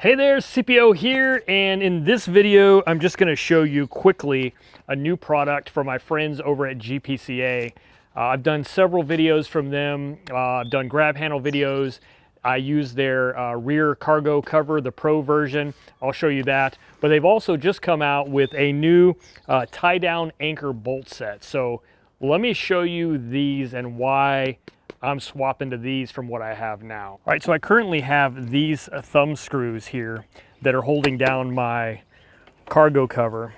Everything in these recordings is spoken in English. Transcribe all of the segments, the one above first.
Hey there, CPO here, and in this video I'm just going to show you quickly a new product for my friends over at GPCA. I've done several videos from them. I've done grab handle videos. I use their rear cargo cover, the Pro version. I'll show you that. But they've also just come out with a new tie-down anchor bolt set. So let me show you these and why I'm swapping to these from what I have now. All right, so I currently have these thumb screws here that are holding down my cargo cover.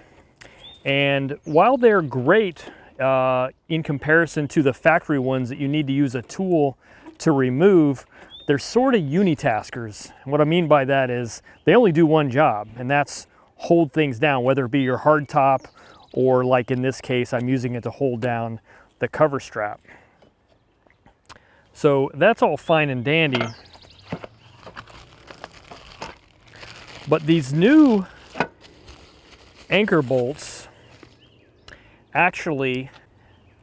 And while they're great in comparison to the factory ones that you need to use a tool to remove, they're sort of unitaskers. And what I mean by that is they only do one job, and that's hold things down, whether it be your hard top or, like in this case, I'm using it to hold down the cover strap. So that's all fine and dandy. But these new anchor bolts actually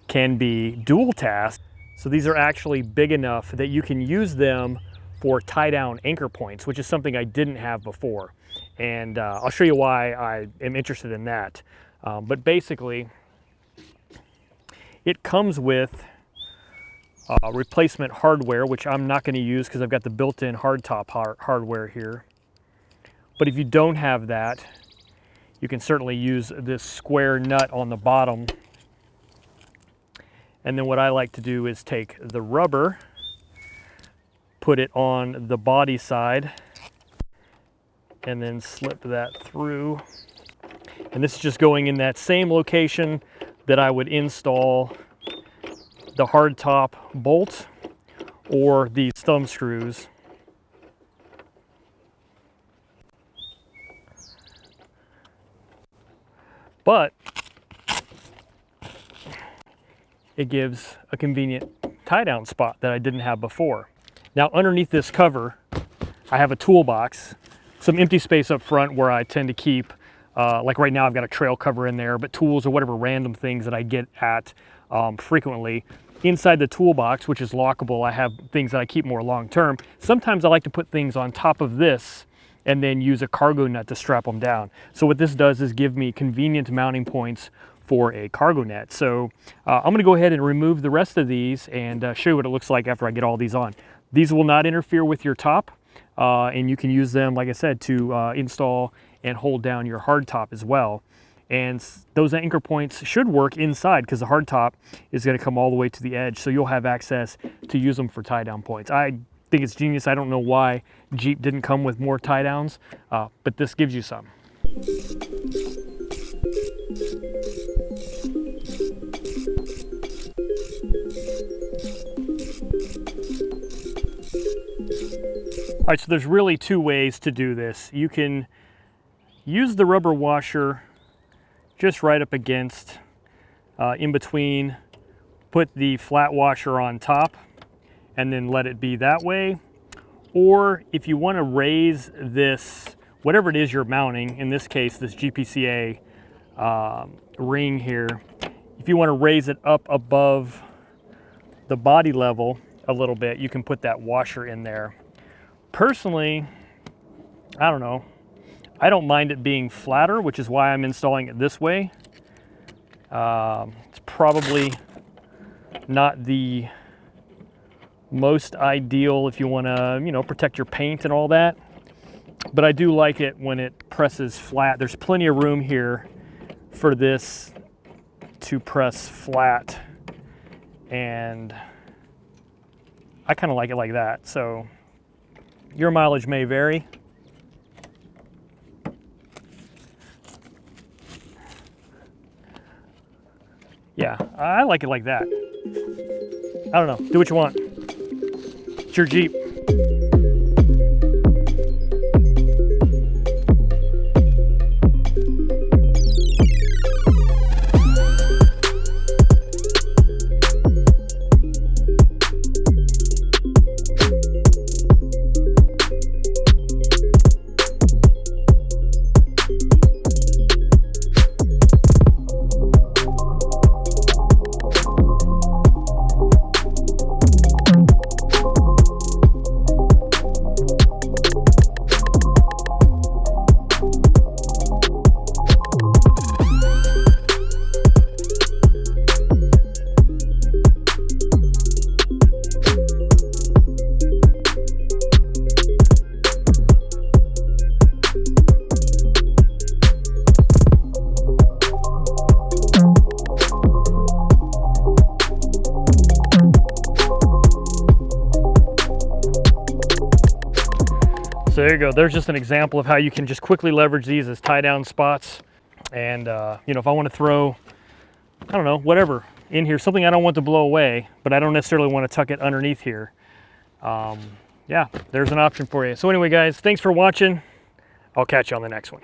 can be dual task. So these are actually big enough that you can use them for tie-down anchor points, which is something I didn't have before. And I'll show you why I am interested in that. But basically, it comes with replacement hardware, which I'm not going to use because I've got the built-in hardtop hardware here. But if you don't have that, you can certainly use this square nut on the bottom. And then what I like to do is take the rubber, put it on the body side, and then slip that through. And this is just going in that same location that I would install the hardtop bolt or these thumb screws. But it gives a convenient tie-down spot that I didn't have before. Now underneath this cover, I have a toolbox, some empty space up front where I tend to keep, like right now I've got a trail cover in there, but tools or whatever random things that I get at frequently. Inside the toolbox, which is lockable, I have things that I keep more long-term. Sometimes I like to put things on top of this and then use a cargo nut to strap them down. So what this does is give me convenient mounting points for a cargo net. So I'm gonna go ahead and remove the rest of these and show you what it looks like after I get all these on. These will not interfere with your top, and you can use them, like I said, to install and hold down your hard top as well. And those anchor points should work inside because the hard top is going to come all the way to the edge, so you'll have access to use them for tie-down points. I think it's genius. I don't know why Jeep didn't come with more tie-downs, but this gives you some. All right, so there's really two ways to do this. You can use the rubber washer just right up against, in between, put the flat washer on top and then let it be that way. Or if you want to raise this, whatever it is you're mounting, in this case this GPCA ring here, if you want to raise it up above the body level a little bit, you can put that washer in there. Personally, I don't know, I don't mind it being flatter, which is why I'm installing it this way. It's probably not the most ideal if you want to, you know, protect your paint and all that. But I do like it when it presses flat. There's plenty of room here for this to press flat, and I kind of like it like that. So your mileage may vary. Yeah, I like it like that. I don't know, do what you want. It's your Jeep. there you go. There's just an example of how you can just quickly leverage these as tie down spots. And you know, if I want to throw, I don't know, whatever in here, something I don't want to blow away, but I don't necessarily want to tuck it underneath here. Yeah, there's an option for you. So anyway, guys, thanks for watching. I'll catch you on the next one.